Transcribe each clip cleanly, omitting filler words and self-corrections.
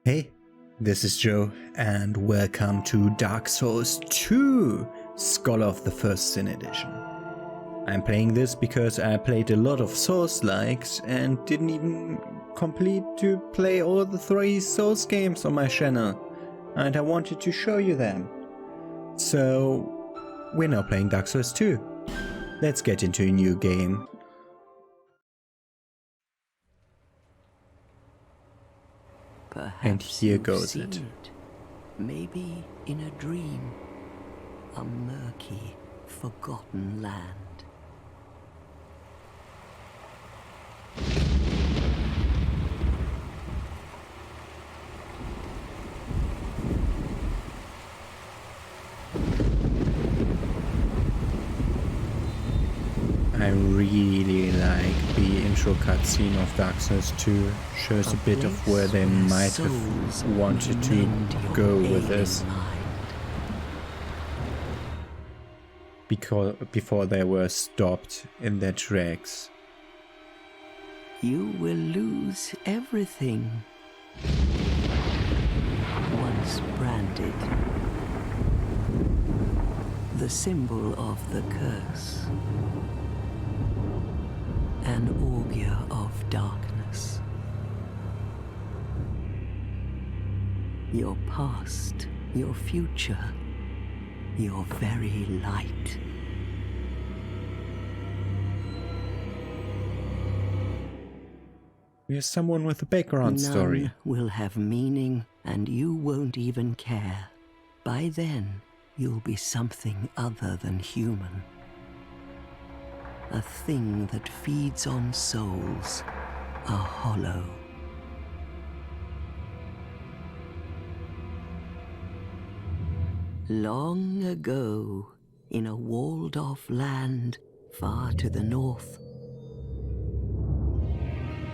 Hey, this is Joe, and welcome to Dark Souls 2, Scholar of the First Sin Edition. I'm playing this because I played a lot of Soulslikes and didn't even complete to play all the 3 Souls games on my channel, and I wanted to show you them. So, we're now playing Dark Souls 2. Let's get into a new game. Perhaps And here you've goes seen it. Maybe in a dream, a murky, forgotten land. I really like the intro cutscene of Dark Souls 2. Shows a bit of where they might have wanted to go with this. Before they were stopped in their tracks. You will lose everything. Once branded. The symbol of the curse. An augur of darkness. Your past, your future, your very light. We have someone with a background story. None will have meaning, and you won't even care. By then, you'll be something other than human. A thing that feeds on souls, a hollow. Long ago, in a walled-off land far to the north,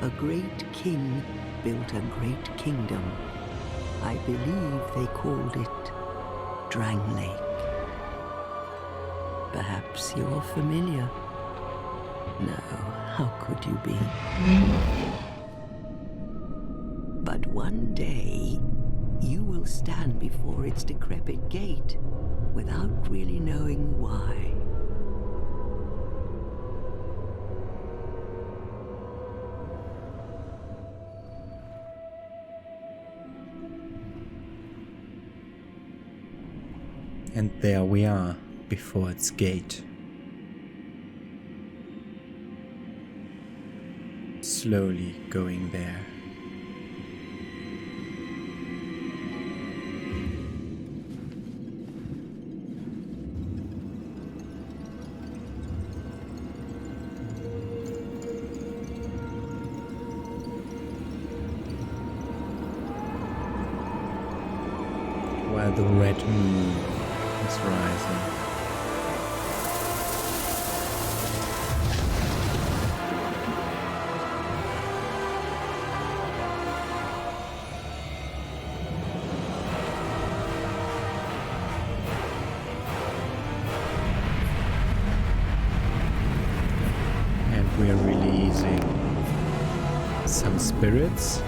a great king built a great kingdom. I believe they called it Drang Lake. Perhaps you're familiar. No, how could you be? But one day, you will stand before its decrepit gate without really knowing why. And there we are, before its gate. Slowly going there. While the red moon is rising. We're releasing some spirits.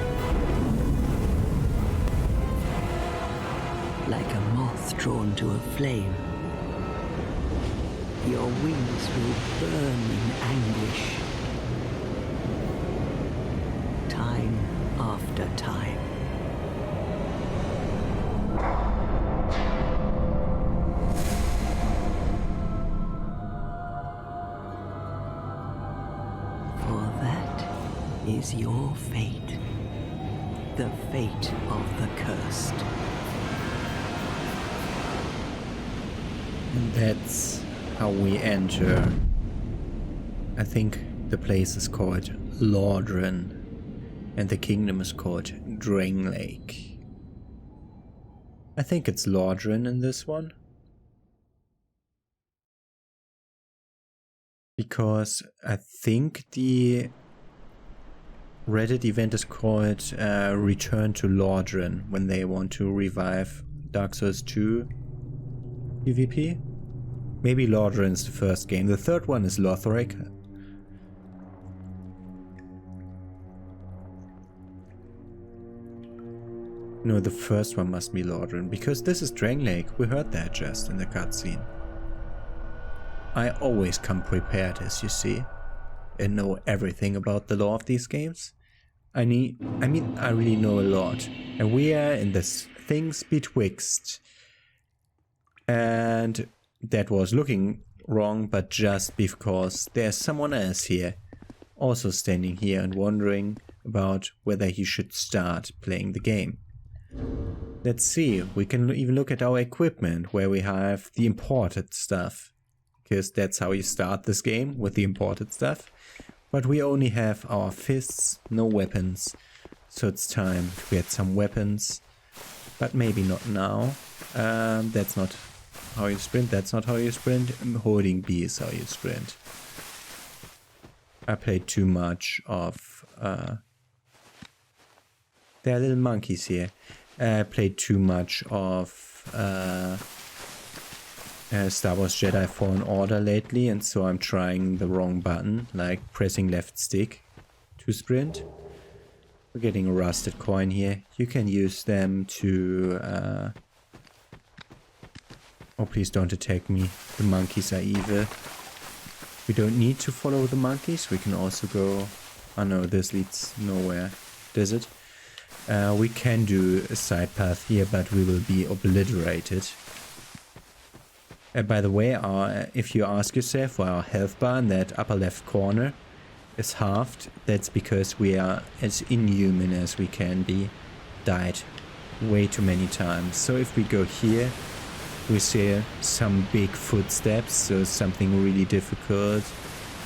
Like a moth drawn to a flame, your wings will burn in anguish. Time after time. Is your fate, the fate of the cursed. And that's how we enter. I think the place is called Lordran, and the kingdom is called Drang Lake. I think it's Lordran in this one. Because I think the Reddit event is called Return to Lordran when they want to revive Dark Souls 2 PvP. Maybe Lordran is the first game. The third one is Lothric. No, the first one must be Lordran, because this is Drain Lake. We heard that just in the cutscene. I always come prepared, as you see, and know everything about the lore of these games. I really know a lot. And we are in this things betwixt. And that was looking wrong, but just because there's someone else here, also standing here and wondering about whether he should start playing the game. Let's see, we can even look at our equipment, where we have the imported stuff, because that's how you start this game, with the imported stuff. But we only have our fists, no weapons, so it's time to get some weapons, but maybe not now. That's not how you sprint, that's not how you sprint. Holding B is how you sprint. I played too much of... there are little monkeys here. I played too much of Star Wars Jedi Fallen Order lately, and so I'm trying the wrong button, like pressing left stick to sprint. We're getting a rusted coin here. You can use them to... Oh, please don't attack me. The monkeys are evil. We don't need to follow the monkeys. We can also go... Oh no, this leads nowhere. Does it? We can do a side path here, but we will be obliterated. By the way, if you ask yourself why our health bar in that upper left corner is halved, that's because we are as inhuman as we can be. Died way too many times. So if we go here, we see some big footsteps, so something really difficult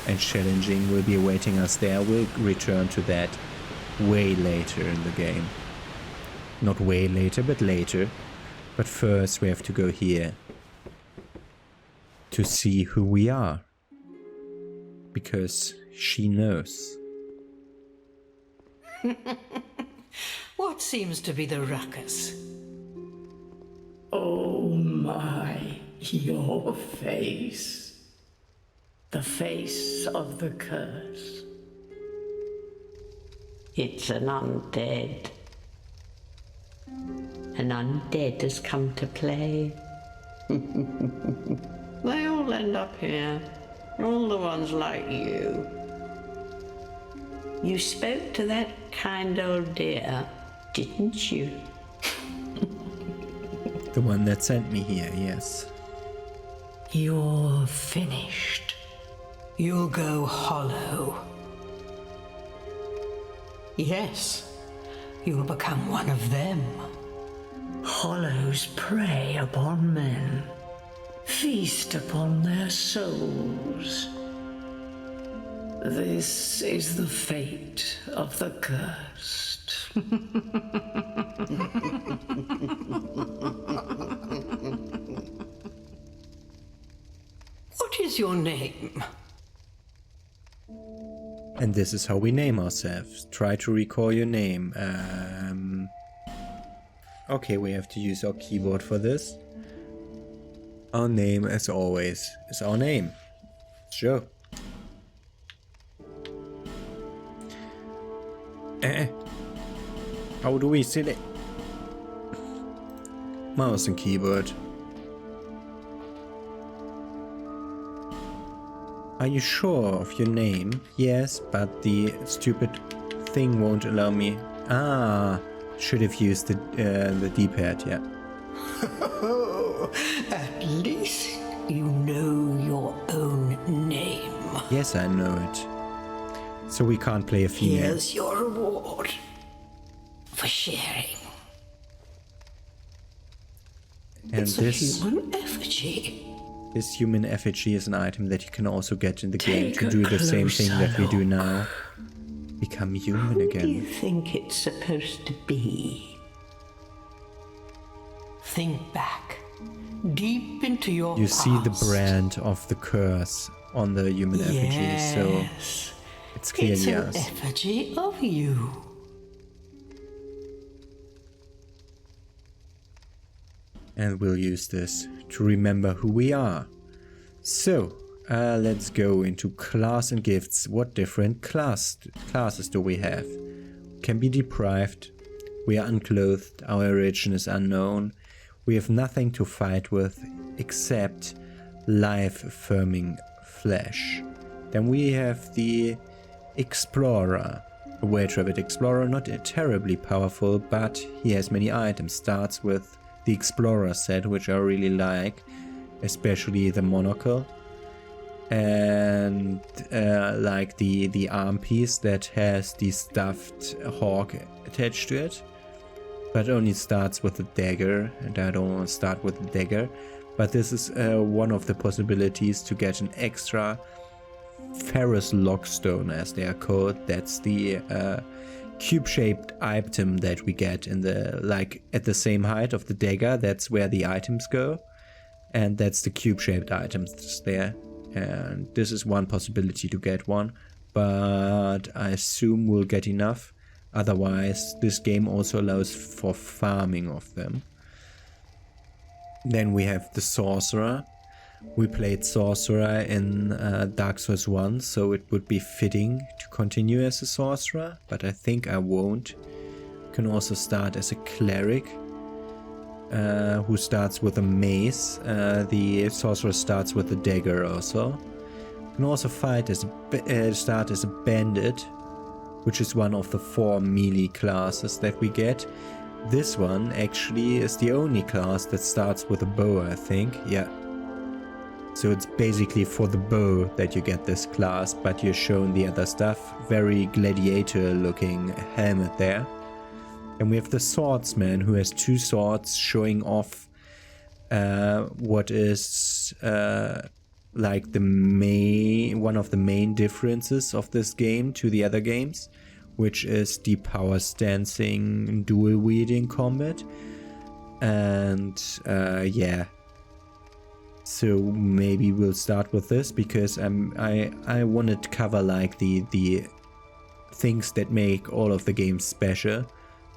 and challenging will be awaiting us there. We'll return to that way later in the game. Not way later, but later. But first we have to go here to see who we are, because she knows. What seems to be the ruckus? Oh my, your face. The face of the curse. It's an undead. An undead has come to play. They all end up here. All the ones like you. You spoke to that kind old dear, didn't you? The one that sent me here, yes. You're finished. You'll go hollow. Yes, you'll become one of them. Hollows prey upon men, feast upon their souls. This is the fate of the cursed. What is your name? And this is how we name ourselves. Try to recall your name. Okay, we have to use our keyboard for this. Our name, as always, is our name. Sure. How do we select? Mouse and keyboard. Are you sure of your name? Yes, but the stupid thing won't allow me. Ah, should have used the D-pad, yeah. At least you know your own name. Yes, I know it. So we can't play a female. Here's your reward for sharing. And It's a human effigy. This human effigy is an item that you can also get in the game Take to a do the same thing closer that we do look. now. Become human Who do you again. think it's supposed to be? Think back, deep into your You past. see the brand of the curse on the human effigy, so Yes. it's clearly It's an us. effigy of you. And we'll use this to remember who we are. So, let's go into class and gifts. What different classes do we have? Can be deprived, We are unclothed, our origin is unknown. We have nothing to fight with except life-affirming flesh. Then we have the Explorer. A well-traveled explorer, not terribly powerful, but he has many items. Starts with the Explorer set, which I really like, especially the monocle. And like the arm piece that has the stuffed hawk attached to it. But only starts with a dagger, and I don't want to start with a dagger. But this is one of the possibilities to get an extra Ferrous Lockstone, as they are called. That's the cube-shaped item that we get in the, like, at the same height of the dagger. That's where the items go, and that's the cube-shaped items there. And this is one possibility to get one, but I assume we'll get enough. Otherwise, this game also allows for farming of them. Then we have the Sorcerer. We played Sorcerer in Dark Souls 1, so it would be fitting to continue as a Sorcerer, but I think I won't. You can also start as a Cleric, who starts with a mace. The Sorcerer starts with a dagger also. You can also fight as start as a Bandit, which is one of the 4 melee classes that we get. This one actually is the only class that starts with a bow, I think. Yeah. So it's basically for the bow that you get this class, but you're shown the other stuff. Very gladiator looking helmet there. And we have the Swordsman, who has 2 swords, showing off what is like one of the main differences of this game to the other games, which is the power stancing, dual wielding combat. And yeah. So maybe we'll start with this, because I want to cover like the things that make all of the games special.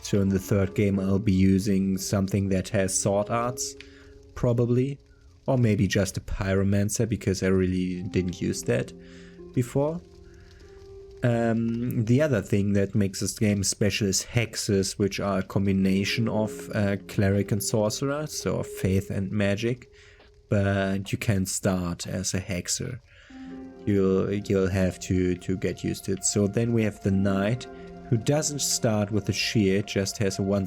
So in the 3rd game I'll be using something that has sword arts, probably, or maybe just a pyromancer, because I really didn't use that before. The other thing that makes this game special is hexes, which are a combination of cleric and sorcerer, so faith and magic. But you can start as a hexer. You'll have to get used to it. So then we have the knight, who doesn't start with a shield, just has one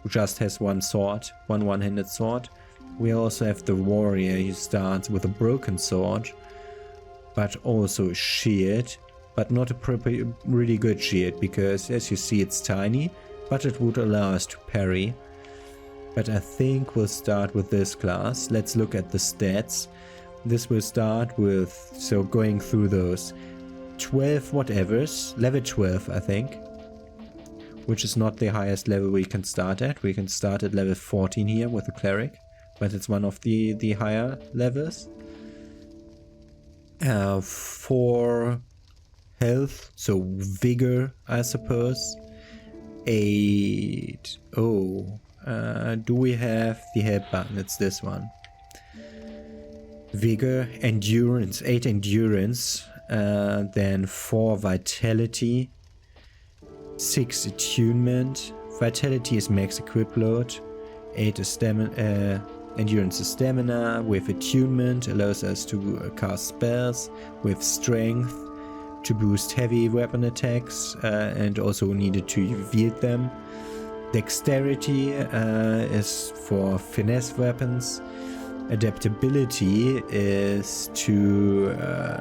just has one sword, one-handed sword. We also have the warrior, who starts with a broken sword, but also a shield, but not a really good shield, because as you see it's tiny, but it would allow us to parry. But I think we'll start with this class. Let's look at the stats. This will start with, so going through those, 12 whatevers, level 12 I think, which is not the highest level we can start at. We can start at level 14 here with a cleric, but it's one of the higher levels. 4 health, so vigor I suppose. 8. Oh, do we have the help button? It's this one. Vigor, endurance, 8 endurance, then 4 vitality, 6 attunement. Vitality is max equip load, 8 is stamina, endurance is stamina. With attunement allows us to cast spells. With strength to boost heavy weapon attacks, and also needed to wield them. Dexterity is for finesse weapons. Adaptability is to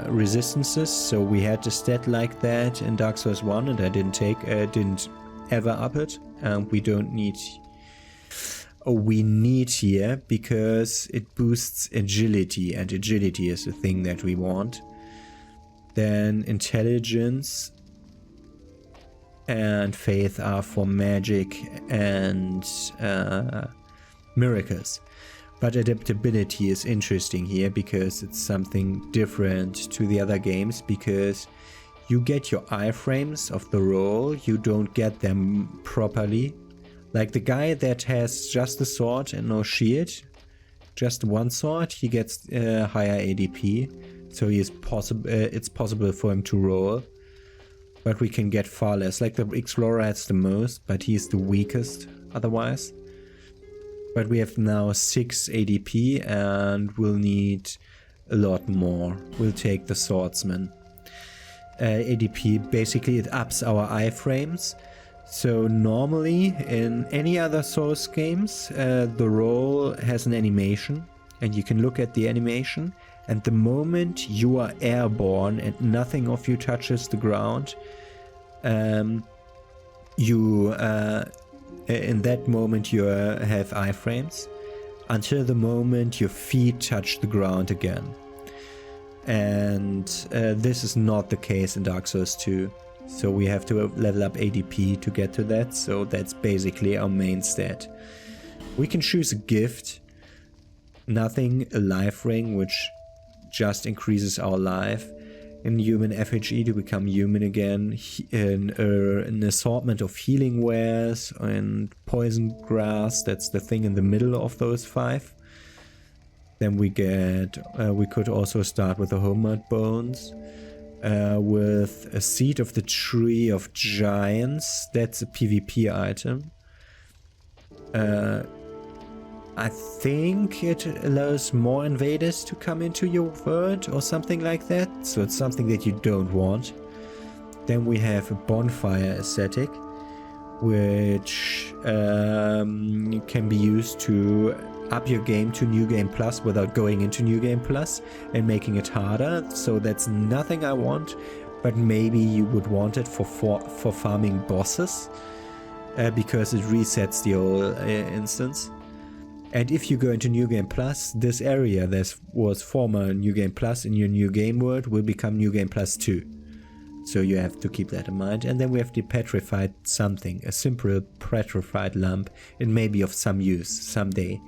resistances, so we had a stat like that in Dark Souls 1 and I didn't ever up it. We don't need, we need here because it boosts agility, and agility is the thing that we want. Then intelligence and faith are for magic and miracles. But adaptability is interesting here because it's something different to the other games, because you get your iframes of the roll, you don't get them properly. Like the guy that has just a sword and no shield, just one sword, he gets higher ADP, so it's possible for him to roll. but we can get far less. Like the Explorer has the most, but he's the weakest otherwise. But we have now 6 ADP and we'll need a lot more. We'll take the Swordsman. ADP, basically it ups our iframes. So normally in any other Souls games, the roll has an animation and you can look at the animation, and the moment you are airborne and nothing of you touches the ground, in that moment you have iframes until the moment your feet touch the ground again. And this is not the case in Dark Souls 2. So we have to level up ADP to get to that. So that's basically our main stat. We can choose a gift. Nothing, a life ring, which just increases our life. In human FHE to become human again. An assortment of healing wares and poison grass. That's the thing in the middle of those 5. Then we get, we could also start with the homemade bones. With a seed of the tree of giants. That's a PvP item. I think it allows more invaders to come into your world or something like that. So it's something that you don't want. Then we have a bonfire aesthetic, which can be used to up your game to New Game Plus without going into New Game Plus and making it harder. So that's nothing I want, but maybe you would want it for farming bosses, because it resets the whole instance. And if you go into New Game Plus, this area that was former New Game Plus in your New Game World will become New Game Plus 2. So you have to keep that in mind. And then we have the petrified something, a simple petrified lamp. It may be of some use someday.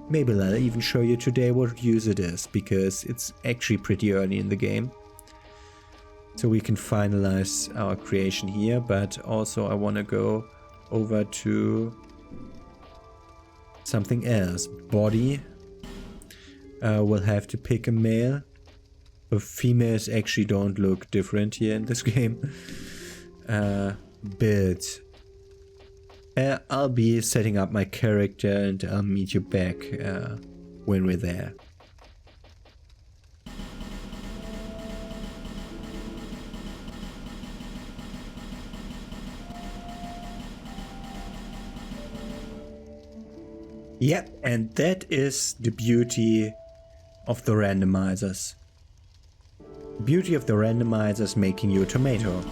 Maybe I'll even show you today what use it is, because it's actually pretty early in the game. So we can finalize our creation here, but also I want to go over to something else. Body. We'll have to pick a male. But females actually don't look different here in this game. Build. I'll be setting up my character and I'll meet you back when we're there. Yep, and that is the beauty of the randomizers. The beauty of the randomizers making you a tomato.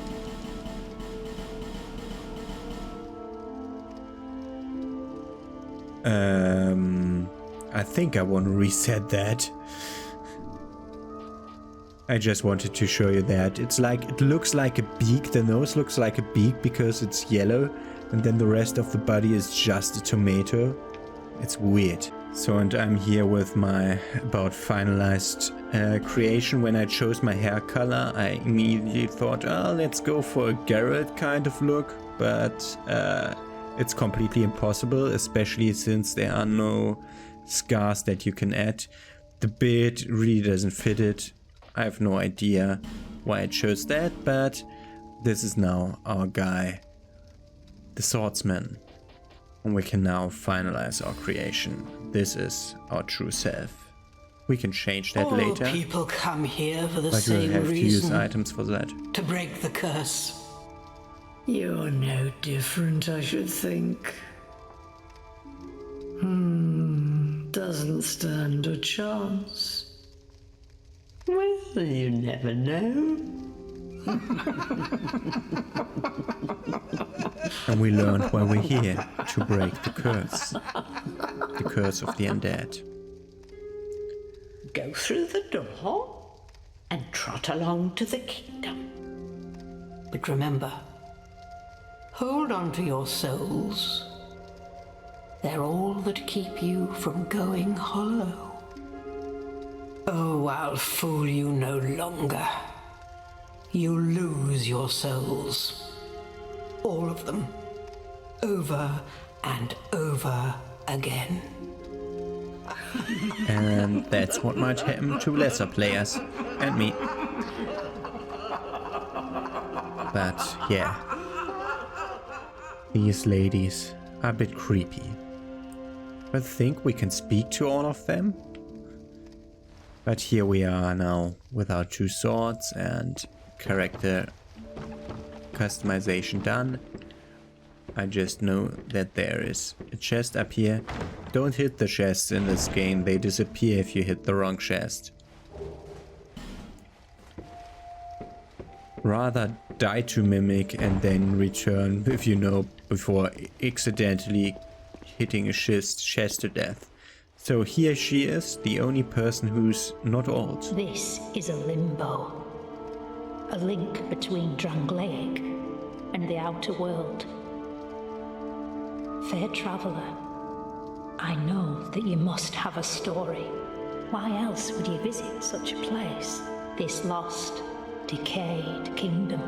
I think I want to reset that. I just wanted to show you that. It's like, it looks like a beak. The nose looks like a beak because it's yellow, and then the rest of the body is just a tomato. It's weird. So, and I'm here with my about finalized creation. When I chose my hair color, I immediately thought, oh, let's go for a Geralt kind of look, but it's completely impossible, especially since there are no scars that you can add. The beard really doesn't fit it. I have no idea why I chose that, but this is now our guy, the swordsman. And we can now finalize our creation. This is our true self. We can change that later. All people come here for the but same we'll have to use reason. items for that. To break the curse. You're no different, I should think. Doesn't stand a chance. Well, you never know. And we learned why we're here, to break the curse. The curse of the undead. Go through the door and trot along to the kingdom. But remember, hold on to your souls. They're all that keep you from going hollow. Oh, I'll fool you no longer. You lose your souls. All of them. Over and over again. And that's what might happen to lesser players and me. but yeah. These ladies are a bit creepy. I think we can speak to all of them. But here we are now with our 2 swords and character customization done. I just know that there is a chest up here. Don't hit the chests in this game, they disappear if you hit the wrong chest. Rather die to mimic and then return, if you know, before accidentally hitting a chest to death. So here she is, the only person who's not old. This is a limbo. A link between Drangleic and the outer world. Fair traveller, I know that you must have a story. Why else would you visit such a place? This lost, decayed kingdom.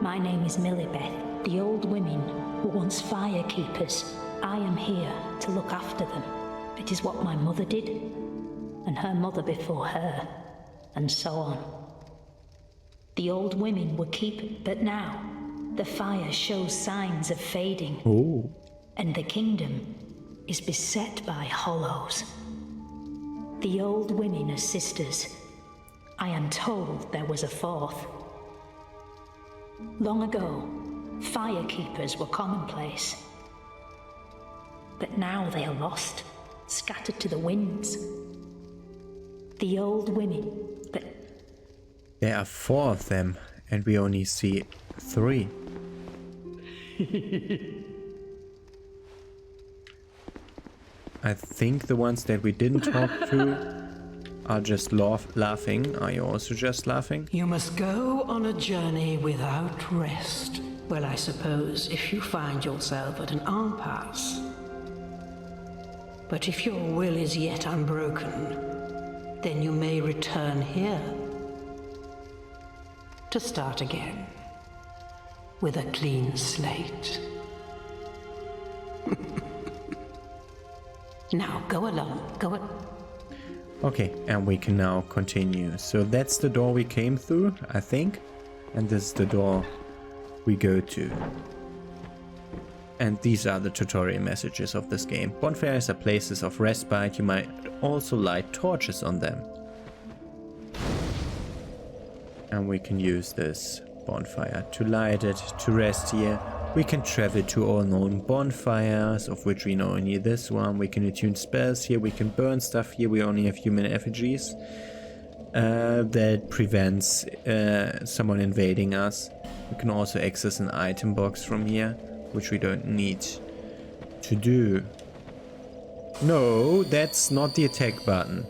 My name is Millibeth. The old women were once firekeepers. I am here to look after them. It is what my mother did, and her mother before her, and so on. The old women were keeping, but now the fire shows signs of fading. Oh. And the kingdom is beset by hollows. The old women are sisters. I am told there was a 4th. Long ago, firekeepers were commonplace. But now they are lost, scattered to the winds. The old women, but... There are 4 of them, and we only see 3. I think the ones that we didn't talk to are just laughing. Are you also just laughing? You must go on a journey without rest. Well, I suppose if you find yourself at an impasse. But if your will is yet unbroken, then you may return here to start again with a clean slate. Now, go along. Okay, and we can now continue. So that's the door we came through, I think. And this is the door we go to. And these are the tutorial messages of this game. Bonfires are places of respite. You might also light torches on them. And we can use this bonfire to light it, to rest here. We can travel to all known bonfires, of which we know only this one. We can attune spells here, we can burn stuff here. We only have human effigies. That prevents someone invading us. We can also access an item box from here, which we don't need to do. No, that's not the attack button.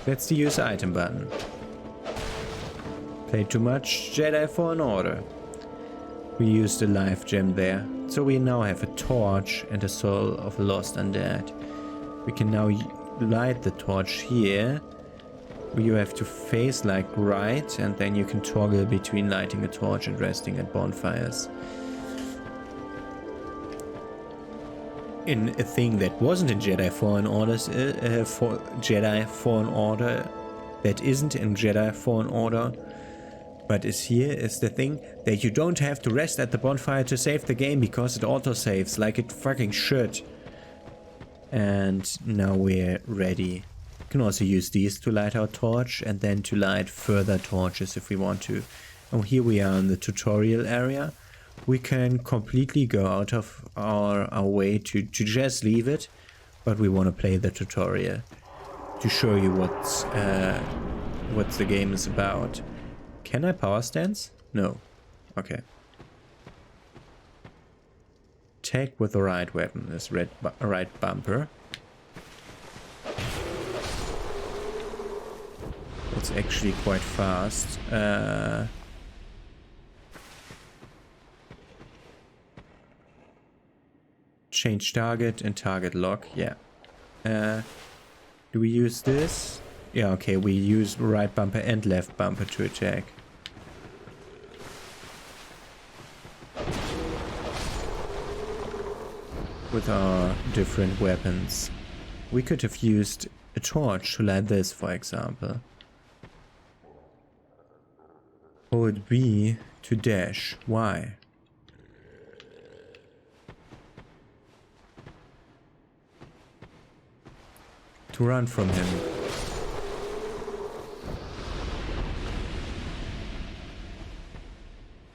That's the use item button. Played too much Jedi Fallen Order. We used a life gem there. So we now have a torch and a soul of a lost undead. We can now light the torch here. You have to face like right, and then you can toggle between lighting a torch and resting at bonfires. In a thing that wasn't in Jedi Fallen Orders, Jedi Fallen Order, that isn't in Jedi Fallen Order, but is here, is the thing that you don't have to rest at the bonfire to save the game because it auto-saves like it fucking should. And now we're ready. We can also use these to light our torch and then to light further torches if we want to. And here we are in the tutorial area. We can completely go out of our way to just leave it, but we want to play the tutorial to show you what the game is about. Can I power stance? No. Okay. Attack with the right weapon is right bumper. It's actually quite fast. Change target and target lock. Yeah. Do we use this? Yeah, okay, we use right bumper and left bumper to attack. With our different weapons. We could have used a torch to light this, for example. Hold B to dash. Why? To run from him.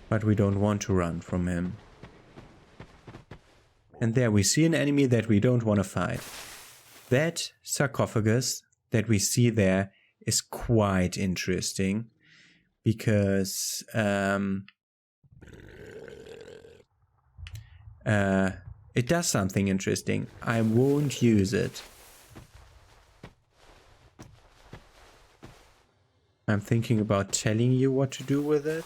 But we don't want to run from him. And there we see an enemy that we don't want to fight. That sarcophagus that we see there is quite interesting. Because it does something interesting. I won't use it. I'm thinking about telling you what to do with it.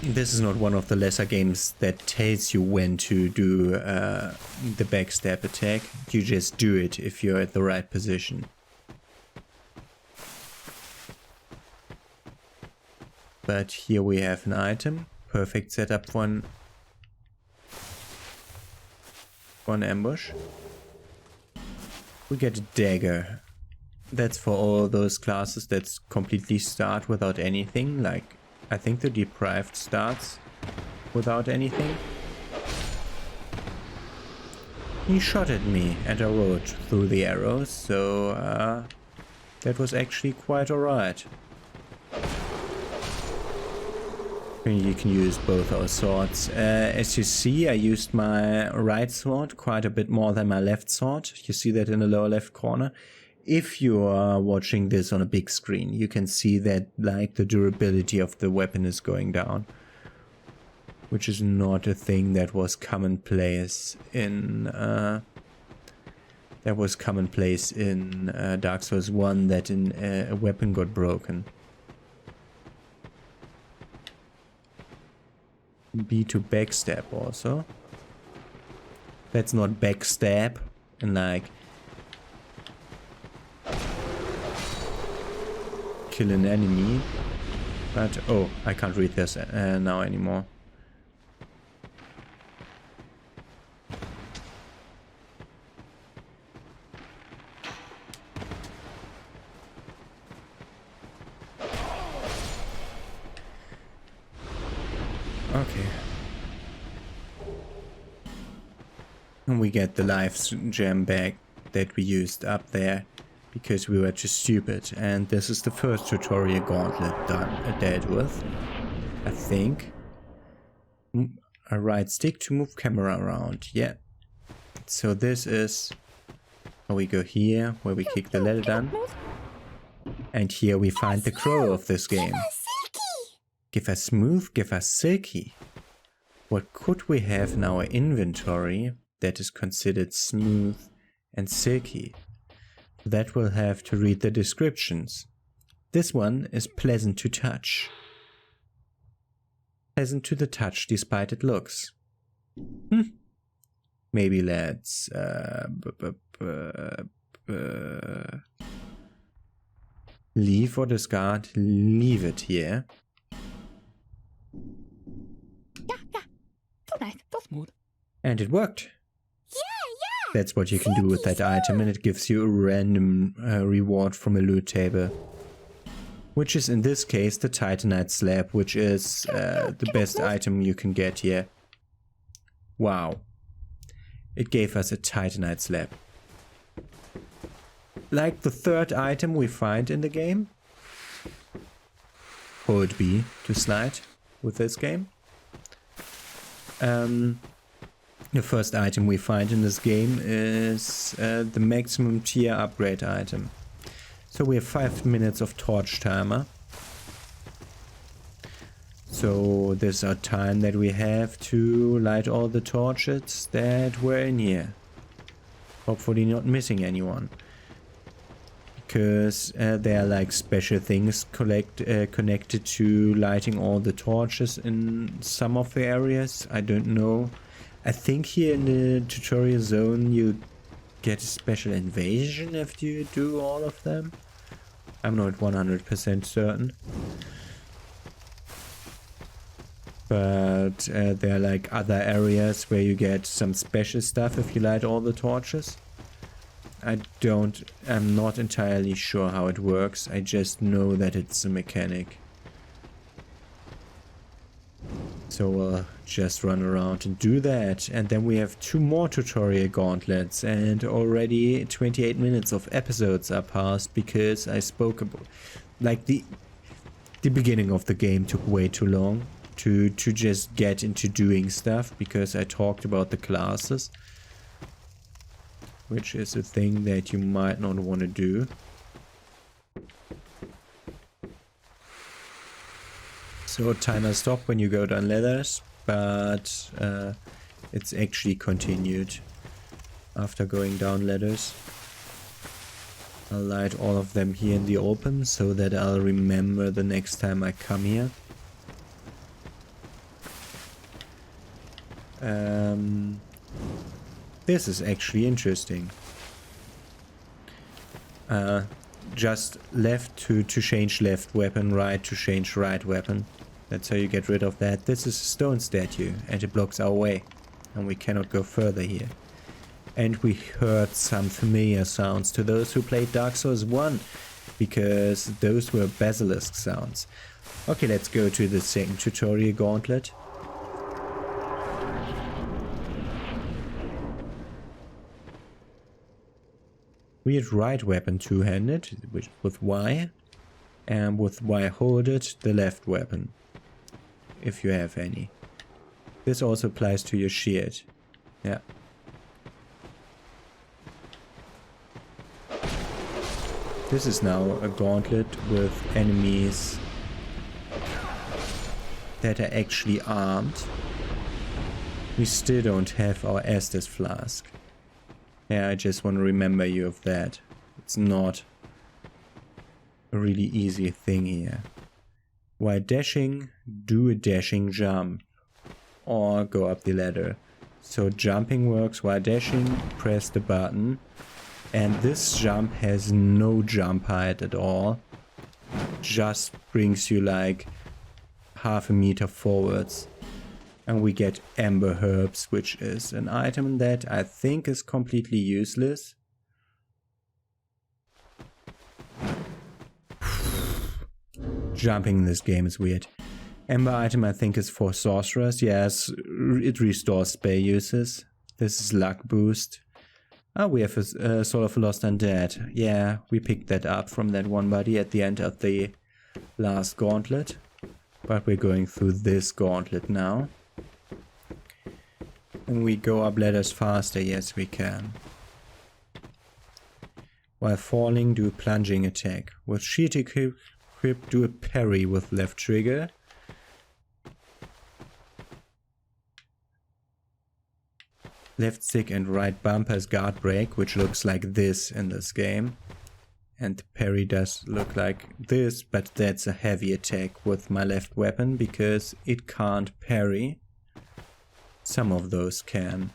This is not one of the lesser games that tells you when to do the backstab attack. You just do it if you're at the right position. But here we have an item. Perfect setup for an ambush. We get a dagger. That's for all those classes that completely start without anything, like I think the deprived starts without anything. He shot at me and I rode through the arrows, so that was actually quite alright. You can use both our swords. As you see, I used my right sword quite a bit more than my left sword. You see that in the lower left corner. If you are watching this on a big screen, you can see that like the durability of the weapon is going down, which is not a thing that was commonplace in Dark Souls 1, that a weapon got broken. B to backstab also. That's not backstab and like kill an enemy, but oh, I can't read this now anymore. Okay. And we get the life gem back that we used up there because we were just stupid. And this is the first tutorial gauntlet dealt with, I think. A right stick to move camera around. Yeah. So this is how we go here, where we kick the ladder down. And here we find the crow of this game. Give us smooth, give us silky. What could we have in our inventory that is considered smooth and silky? That we'll have to read the descriptions. This one is pleasant to touch. Pleasant to the touch despite it looks. Maybe let's leave or discard. Leave it here. And it worked. That's what you can do with that item, and it gives you a random reward from a loot table. Which is in this case the Titanite slab, which is the best item you can get here. Wow. It gave us a Titanite slab. Like the third item we find in the game. Hold B to slide with this game. The first item we find in this game is the maximum tier upgrade item. So we have 5 minutes of torch timer. So this is our time that we have to light all the torches that were in here. Hopefully not missing anyone. Because there are like special things connected to lighting all the torches in some of the areas. I don't know. I think here in the tutorial zone you get a special invasion if you do all of them. I'm not 100% certain. But there are like other areas where you get some special stuff if you light all the torches. I'm not entirely sure how it works. I just know that it's a mechanic. So we'll just run around and do that. And then we have 2 more tutorial gauntlets, and already 28 minutes of episodes are passed because I spoke about, like, the beginning of the game took way too long to just get into doing stuff because I talked about the classes, which is a thing that you might not want to do. So timer stop when you go down ladders, but it's actually continued after going down ladders. I'll light all of them here in the open so that I'll remember the next time I come here. This is actually interesting. Just left to change left weapon, right to change right weapon. That's how you get rid of that. This is a stone statue and it blocks our way. And we cannot go further here. And we heard some familiar sounds to those who played Dark Souls 1. Because those were basilisk sounds. Okay, let's go to the second tutorial gauntlet. Weird right weapon two-handed with Y. And with Y hold it, the left weapon. If you have any. This also applies to your shield. Yeah. This is now a gauntlet with enemies that are actually armed. We still don't have our Estus flask. Yeah, I just want to remember you of that. It's not a really easy thing here. While dashing, do a dashing jump. Or go up the ladder. So jumping works while dashing, press the button. And this jump has no jump height at all. Just brings you like half a meter forwards. And we get amber herbs, which is an item that I think is completely useless. Jumping in this game is weird. Amber item I think is for sorcerers. Yes, it restores spell uses. This is luck boost. Oh, we have a Soul of a Lost Undead. Yeah, we picked that up from that one buddy at the end of the last gauntlet. But we're going through this gauntlet now. And we go up ladders faster, yes we can. While falling, do a plunging attack. With shield equip, do a parry with left trigger. Left stick and right bumper is guard break, which looks like this in this game. And the parry does look like this, but that's a heavy attack with my left weapon because it can't parry. Some of those can.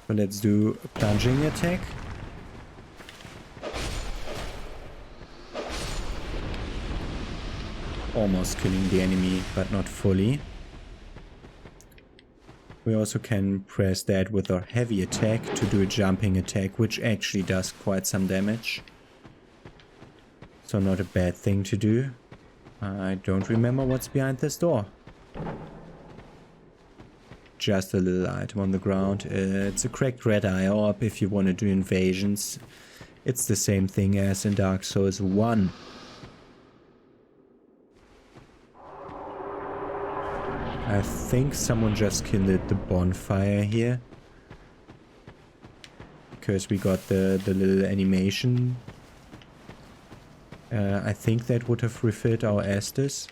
But let's do a plunging attack. Almost killing the enemy, but not fully. We also can press that with our heavy attack to do a jumping attack, which actually does quite some damage. So not a bad thing to do. I don't remember what's behind this door. Just a little item on the ground. It's a cracked red eye orb if you want to do invasions. It's the same thing as in Dark Souls 1. I think someone just kindled the bonfire here. Because we got the little animation. I think that would have refilled our Estus.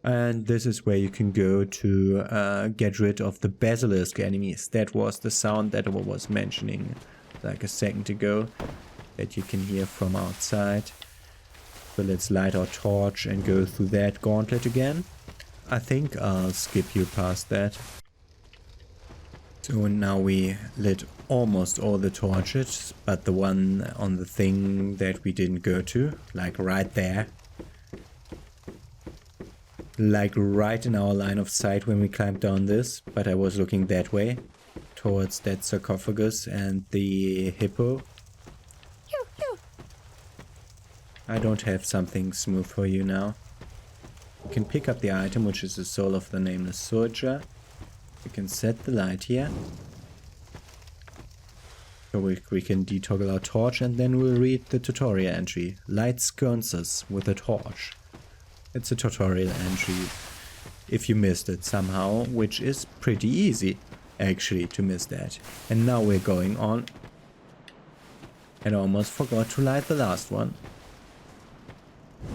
And this is where you can go to get rid of the basilisk enemies. That was the sound that I was mentioning like a second ago. That you can hear from outside. So let's light our torch and go through that gauntlet again. I think I'll skip you past that. So now we lit almost all the torches, but the one on the thing that we didn't go to, like right there. Like right in our line of sight when we climbed down this, but I was looking that way. towards that sarcophagus and the hippo. I don't have something smooth for you now. You can pick up the item, which is the soul of the nameless soldier. You can set the light here. So we can detoggle our torch, and then we'll read the tutorial entry. Light sconces with a torch. It's a tutorial entry if you missed it somehow, which is pretty easy actually to miss that. And now we're going on. And I almost forgot to light the last one.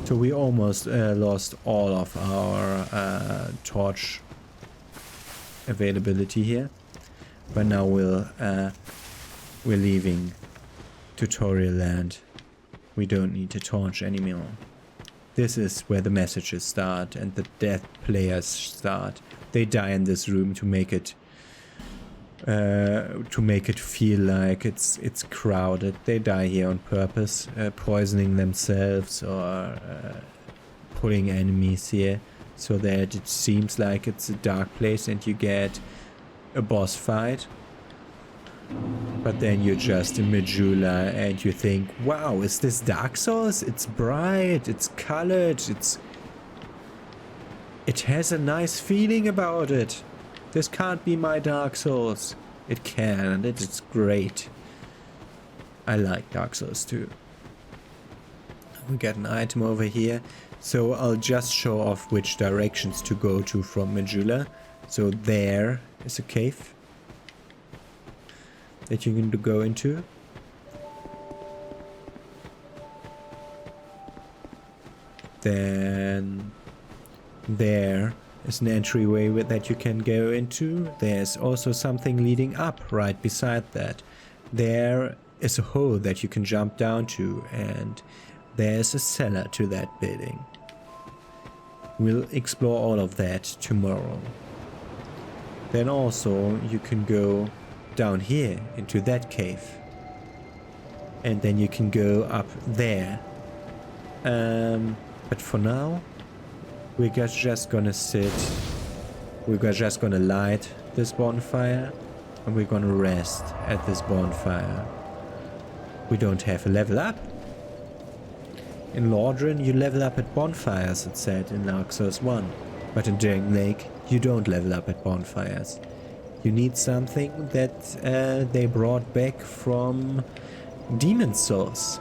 So we almost lost all of our torch availability here. But now we're leaving tutorial land. We don't need a torch anymore. This is where the messages start and the death players start. They die in this room to make it feel like it's crowded. They die here on purpose, poisoning themselves or pulling enemies here, so that it seems like it's a dark place and you get a boss fight. But then you're just in Majula and you think, wow, is this Dark Souls? It's bright, it's colored, it has a nice feeling about it. This can't be my Dark Souls. It can, and it's great. I like Dark Souls too. We got an item over here. So I'll just show off which directions to go to from Majula. So there is a cave that you can go into. Then there is an entryway that you can go into. There's also something leading up right beside that. There is a hole that you can jump down to, and there's a cellar to that building. We'll explore all of that tomorrow. Then also you can go down here into that cave, and then you can go up there. But for now we're just gonna sit, we're just gonna light this bonfire, and we're gonna rest at this bonfire. We don't have a level up. In Lordran you level up at bonfires, it said in Dark Souls 1, but in Dragon Lake you don't level up at bonfires. You need something that they brought back from Demon Souls.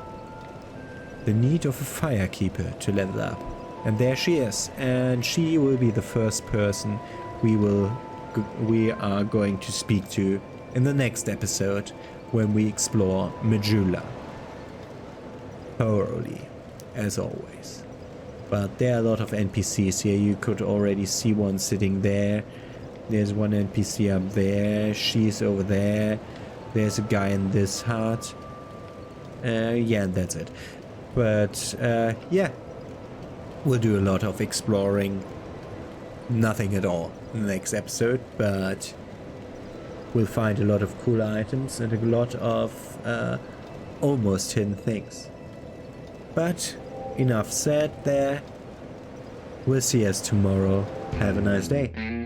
The need of a firekeeper to level up. And there she is, and she will be the first person we are going to speak to in the next episode when we explore Majula thoroughly, as always. But there are a lot of NPCs here. You could already see one sitting there. There's one NPC up there. She's over there. There's a guy in this hut. Yeah, that's it. But yeah, we'll do a lot of exploring. Nothing at all in the next episode, but we'll find a lot of cool items and a lot of almost hidden things. But enough said there. We'll see us tomorrow. Have a nice day.